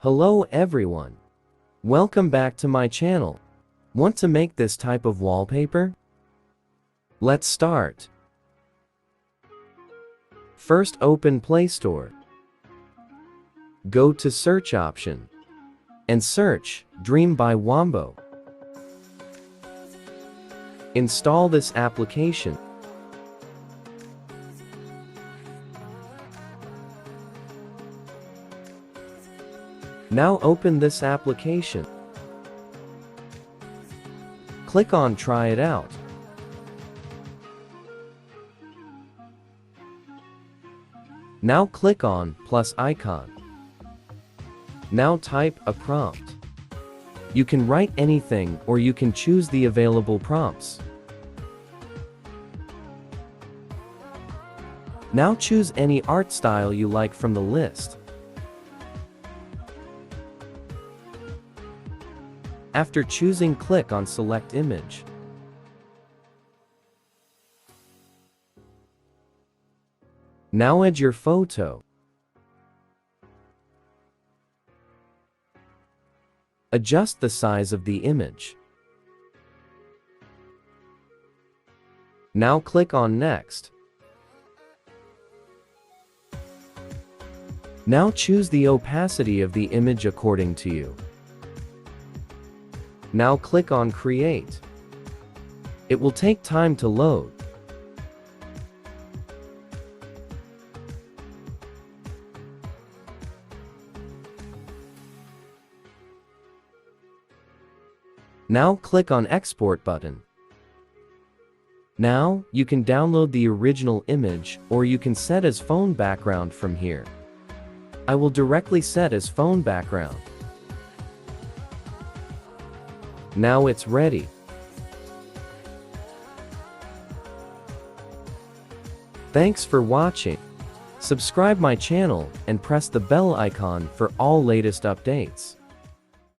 Hello everyone. Welcome back to my channel. Want to make this type of wallpaper? Let's start. First open Play Store. Go to search option and search Dream by WOMBO. Install this application. Now open this application. Click on Try it out. Now click on plus icon. Now type a prompt. You can write anything or you can choose the available prompts. Now choose any art style you like from the list. After choosing, click on Select Image. Now add your photo. Adjust the size of the image. Now click on Next. Now choose the opacity of the image according to you. Now click on Create. It will take time to load. Now click on Export button. Now, you can download the original image or you can set as phone background from here. I will directly set as phone background. Now it's ready. Thanks for watching. Subscribe my channel and press the bell icon for all latest updates.